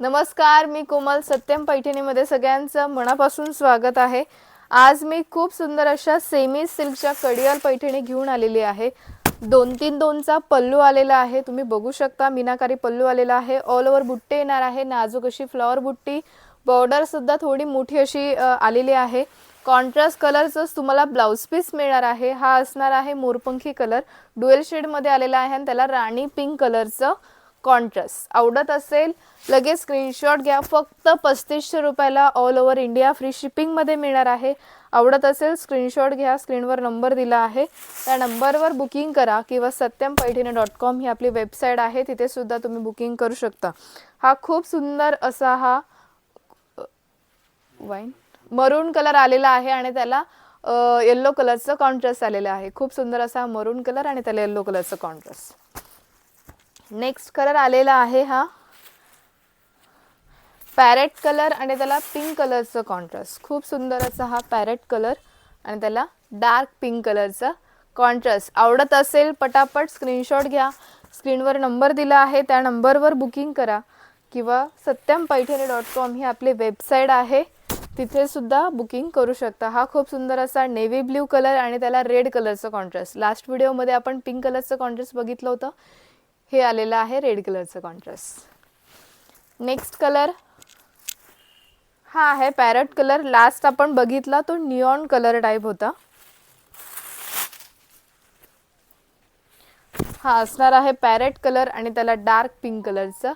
नमस्कार, मी कोमल. सत्यम पैठणीमध्ये सगळ्यांचं मनापासून स्वागत आहे. आज मी खूप सुंदर अशा सेमी सिल्कच्या कडियाल पैठणी घेऊन आलेली आहे. 2-3-2चा पल्लू आलेला आहे. तुम्ही बघू शकता, मीनाकारी पल्लू आलेला आहे. ऑल ओव्हर बुट्टे येणार आहे. नाजूक अशी फ्लॉवर बुट्टी, बॉर्डर सुद्धा थोडी मोठी अशी आलेली आहे. कॉन्ट्रास्ट कलरचंच तुम्हाला ब्लाउज पीस मिळणार आहे. हा असणार आहे मोरपंखी कलर, ड्युएल शेडमध्ये आलेला आहे आणि त्याला राणी पिंक कलरचं कॉन्ट्रास्ट. आवडत असेल लगेच स्क्रीनशॉट घ्या. फक्त 3500 रुपयाला ऑल ओव्हर इंडिया फ्री शिपिंगमध्ये मिळणार आहे. आवडत असेल स्क्रीनशॉट घ्या. स्क्रीनवर नंबर दिला आहे, त्या नंबरवर बुकिंग करा किंवा satyampaithani.com ही आपली वेबसाईट आहे, तिथे सुद्धा तुम्ही बुकिंग करू शकता. हा खूप सुंदर असा हा वाईन मरून कलर आलेला आहे आणि त्याला येलो कलरचं कॉन्ट्रास्ट आलेलं आहे. खूप सुंदर असा मरून कलर आणि त्याला येलो कलरचं कॉन्ट्रास्ट. नेक्स्ट कलर आलेला आहे हा पॅरेट कलर आणि त्याला पिंक कलरचं कॉन्ट्रास्ट. खूप सुंदर असा हा पॅरेट कलर आणि त्याला डार्क पिंक कलरचा कॉन्ट्रास्ट. आवडत असेल पटापट स्क्रीनशॉट घ्या. स्क्रीनवर नंबर दिला आहे, त्या नंबरवर बुकिंग करा किंवा satyampaithani.com ही आपली वेबसाईट आहे, तिथे सुद्धा बुकिंग करू शकता. हा खूप सुंदर असा नेव्ही ब्ल्यू कलर आणि त्याला रेड कलरचं कॉन्ट्रास्ट. लास्ट व्हिडिओमध्ये आपण पिंक कलरचं कॉन्ट्रास्ट बघितलं होतं, हे आलेलं आहे रेड कलरचं कॉन्ट्रास्ट. नेक्स्ट कलर हा आहे पॅरेट कलर. लास्ट आपण बघितला तो निऑन कलर टाइप होता. हा असणार आहे पॅरेट कलर आणि त्याला डार्क पिंक कलरचं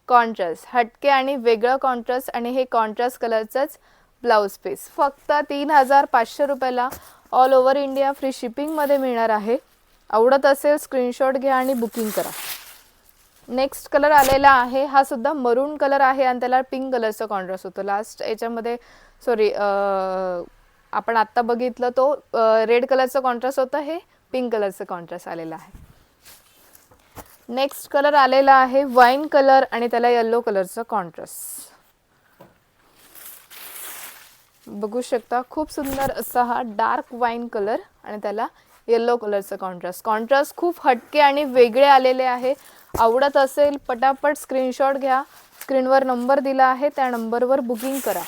कॉन्ट्रास्ट. हटके आणि वेगळं कॉन्ट्रास्ट आणि हे कॉन्ट्रास्ट कलरचंच ब्लाउज पीस. फक्त 3500 रुपयाला ऑल ओव्हर इंडिया फ्री शिपिंगमध्ये मिळणार आहे. आवडत असेल स्क्रीनशॉट घ्या आणि बुकिंग करा. नेक्स्ट कलर आलेला आहे, हा सुद्धा मरून कलर आहे आणि त्याला पिंक कलरचं कॉन्ट्रास्ट होतं. लास्ट याच्यामध्ये आपण आत्ता बघितलं तो रेड कलरचं कॉन्ट्रास्ट होतं, हे पिंक कलरचं कॉन्ट्रास्ट आलेलं आहे. नेक्स्ट कलर आलेला आहे वाईन कलर आणि त्याला येलो कलरचं कॉन्ट्रास्ट. बघू शकता, खूप सुंदर असा हा डार्क वाईन कलर आणि त्याला येलो कलरचं कॉन्ट्रास्ट. कॉन्ट्रास्ट खूप हटके आणि वेगळे आलेले आहे. आवडत असेल पटापट स्क्रीनशॉट घ्या. स्क्रीनवर नंबर दिला आहे, त्या नंबरवर बुकिंग करा.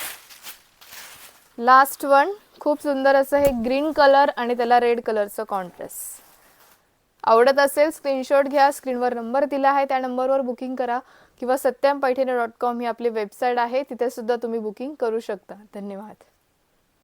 लास्ट वन खूप सुंदर असं हे ग्रीन कलर आणि त्याला रेड कलरचं कॉन्ट्रास्ट. आवडत असेल स्क्रीनशॉट घ्या. स्क्रीनवर नंबर दिला आहे, त्या नंबरवर बुकिंग करा किंवा satyampaithani.com ही आपली वेबसाईट आहे, तिथे सुद्धा तुम्ही बुकिंग करू शकता. धन्यवाद.